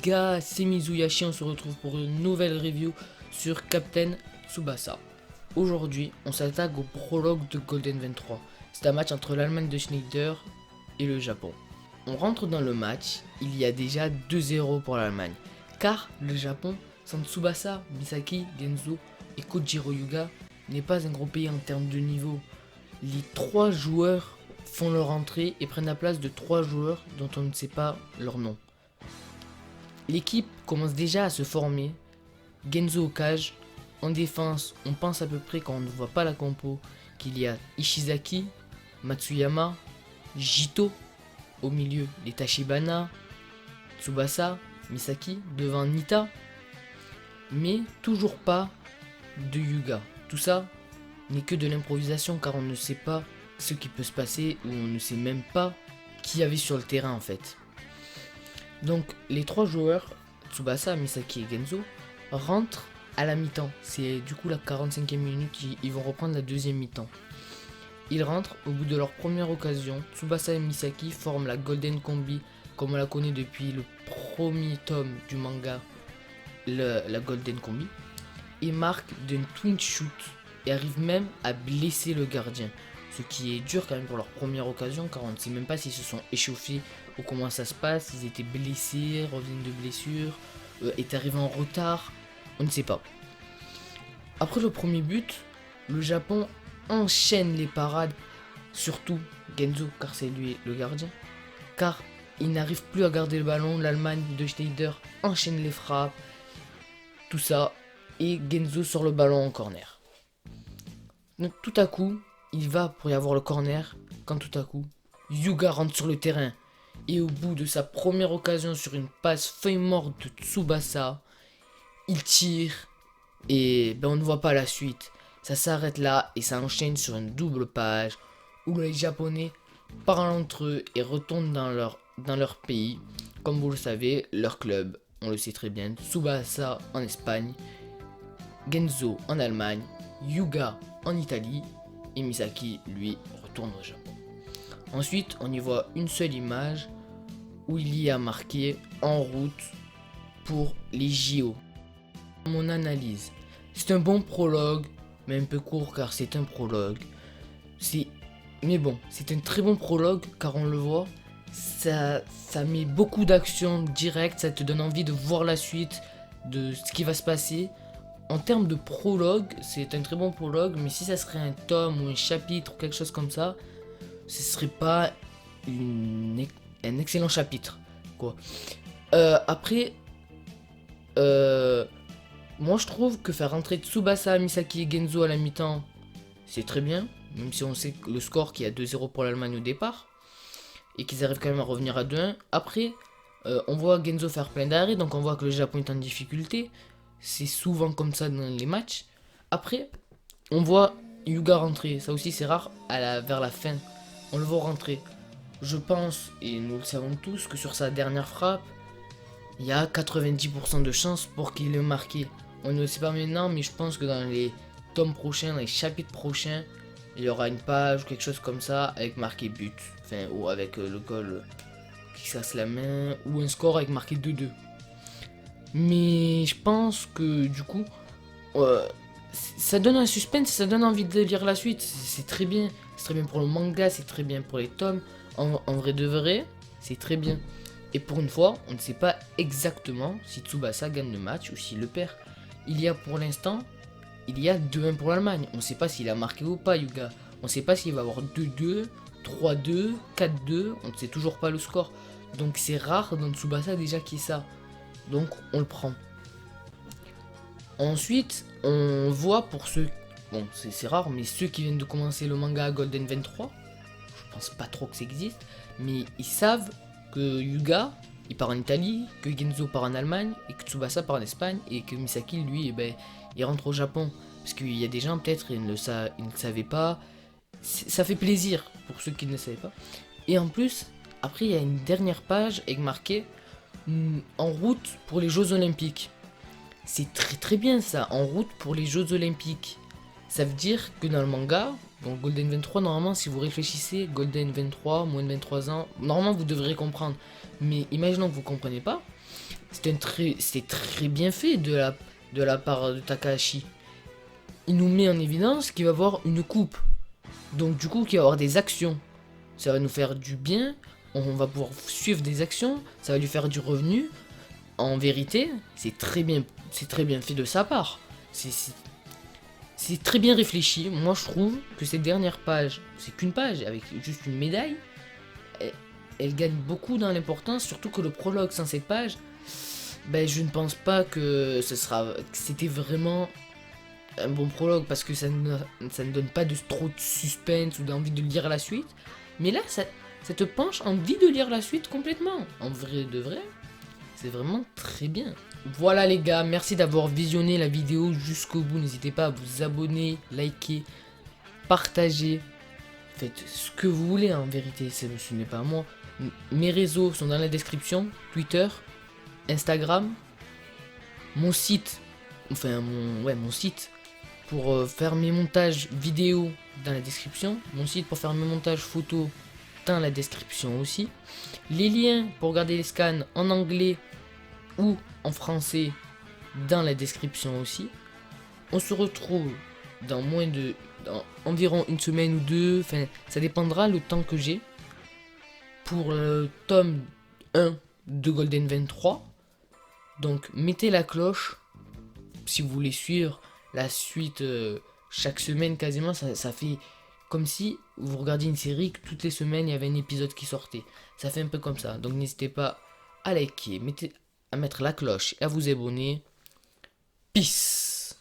gars, c'est Mizuyashi, on se retrouve pour une nouvelle review sur Captain Tsubasa. Aujourd'hui, on s'attaque au prologue de Golden 23. C'est un match entre l'Allemagne de Schneider et le Japon. On rentre dans le match, il y a déjà 2-0 pour l'Allemagne, car le Japon, sans Tsubasa, Misaki, Genzo et Kojiro Yuga, n'est pas un gros pays en termes de niveau. Les 3 joueurs font leur entrée et prennent la place de 3 joueurs dont on ne sait pas leur nom. L'équipe commence déjà à se former. Genzo au cage. En défense, on pense à peu près quand on ne voit pas la compo qu'il y a Ishizaki, Matsuyama, Jito. Au milieu, les Tachibana, Tsubasa, Misaki, devant Nita. Mais toujours pas de Yuga. Tout ça n'est que de l'improvisation car on ne sait pas ce qui peut se passer ou on ne sait même pas qui y avait sur le terrain en fait. Donc les 3 joueurs, Tsubasa, Misaki et Genzo, rentrent à la mi-temps. C'est du coup la 45e minute, ils vont reprendre la deuxième mi-temps. Ils rentrent au bout de leur première occasion. Tsubasa et Misaki forment la Golden Combi comme on la connaît depuis le premier tome du manga, la Golden Combi, et marquent d'un twin shoot et arrivent même à blesser le gardien. Ce qui est dur quand même pour leur première occasion car on ne sait même pas s'ils se sont échauffés ou comment ça se passe, s'ils étaient blessés, reviennent de blessure, est arrivé en retard, on ne sait pas. Après le premier but, le Japon enchaîne les parades, surtout Genzo car c'est lui le gardien, car il n'arrive plus à garder le ballon, l'Allemagne de Schneider enchaîne les frappes, tout ça, et Genzo sort le ballon en corner. Donc tout à coup, il va pour y avoir le corner, quand tout à coup, Yuga rentre sur le terrain. Et au bout de sa première occasion sur une passe feuille morte de Tsubasa, il tire et on ne voit pas la suite. Ça s'arrête là et ça enchaîne sur une double page où les Japonais parlent entre eux et retournent dans leur pays. Comme vous le savez, leur club, on le sait très bien, Tsubasa en Espagne, Genzo en Allemagne, Yuga en Italie et Misaki, lui, retourne au Japon. Ensuite, on y voit une seule image où il y a marqué en route pour les JO. Mon analyse, c'est un bon prologue, mais un peu court car c'est un prologue. Mais bon, c'est un très bon prologue car on le voit, ça met beaucoup d'action directe, ça te donne envie de voir la suite de ce qui va se passer. En termes de prologue, c'est un très bon prologue, mais si ça serait un tome ou un chapitre ou quelque chose comme ça, ce serait pas un excellent chapitre, quoi. Après, moi je trouve que faire rentrer Tsubasa, Misaki et Genzo à la mi-temps, c'est très bien, même si on sait que le score qu'il y a 2-0 pour l'Allemagne au départ, et qu'ils arrivent quand même à revenir à 2-1. Après, on voit Genzo faire plein d'arrêts, donc on voit que le Japon est en difficulté. C'est souvent comme ça dans les matchs. Après, on voit Yuga rentrer, ça aussi c'est rare, vers la fin. On le voit rentrer. Je pense, et nous le savons tous, que sur sa dernière frappe, il y a 90% de chances pour qu'il ait marqué. On ne le sait pas maintenant, mais je pense que dans les tomes prochains, dans les chapitres prochains, il y aura une page ou quelque chose comme ça avec marqué but. Enfin, ou avec le goal qui casse la main, ou un score avec marqué 2-2. Mais je pense que du coup, ça donne un suspense, ça donne envie de lire la suite. C'est très bien. C'est très bien pour le manga, c'est très bien pour les tomes. En vrai de vrai, c'est très bien. Et pour une fois, on ne sait pas exactement si Tsubasa gagne le match ou s'il le perd. Pour l'instant, il y a 2-1 pour l'Allemagne. On ne sait pas s'il a marqué ou pas, Yuga. On ne sait pas s'il va avoir 2-2, 3-2, 4-2. On ne sait toujours pas le score. Donc c'est rare dans Tsubasa déjà qu'il y ait ça. Donc on le prend. Ensuite, on voit pour ceux... Bon, c'est rare, mais ceux qui viennent de commencer le manga Golden 23, je pense pas trop que ça existe, mais ils savent que Yuga, il part en Italie, que Genzo part en Allemagne, et que Tsubasa part en Espagne, et que Misaki, lui, il rentre au Japon. Parce qu'il y a des gens, peut-être, ils ne le savaient pas. Ça fait plaisir pour ceux qui ne le savaient pas. Et en plus, après, il y a une dernière page avec marqué en route pour les Jeux Olympiques. C'est très très bien ça, en route pour les Jeux Olympiques. Ça veut dire que dans le manga, donc Golden 23, normalement, si vous réfléchissez, Golden 23, moins de 23 ans, normalement vous devrez comprendre. Mais imaginons que vous ne comprenez pas. C'est très bien fait de la part de Takahashi. Il nous met en évidence qu'il va avoir une coupe. Donc du coup, qu'il va avoir des actions. Ça va nous faire du bien. On va pouvoir suivre des actions. Ça va lui faire du revenu. En vérité, c'est très bien fait de sa part. C'est très bien réfléchi. Moi, je trouve que cette dernière page, c'est qu'une page avec juste une médaille. Elle gagne beaucoup dans l'importance, surtout que le prologue sans cette page, ben, je ne pense pas que c'était vraiment un bon prologue parce que ça ne donne pas trop de suspense ou d'envie de lire la suite. Mais là, ça te penche envie de lire la suite complètement. En vrai de vrai, c'est vraiment très bien. Voilà les gars, merci d'avoir visionné la vidéo jusqu'au bout. N'hésitez pas à vous abonner, liker, partager. Faites ce que vous voulez en vérité, ce n'est pas moi. Mes réseaux sont dans la description, Twitter, Instagram, mon site, mon site pour faire mes montages vidéo dans la description, mon site pour faire mes montages photos dans la description aussi. Les liens pour regarder les scans en anglais ou en français dans la description aussi. On se retrouve dans environ une semaine ou deux, enfin ça dépendra le temps que j'ai pour le tome 1 de Golden 23. Donc mettez la cloche si vous voulez suivre la suite chaque semaine quasiment. Ça fait comme si vous regardiez une série que toutes les semaines il y avait un épisode qui sortait. Ça fait un peu comme ça. Donc n'hésitez pas à liker, à mettre la cloche et à vous abonner. Peace.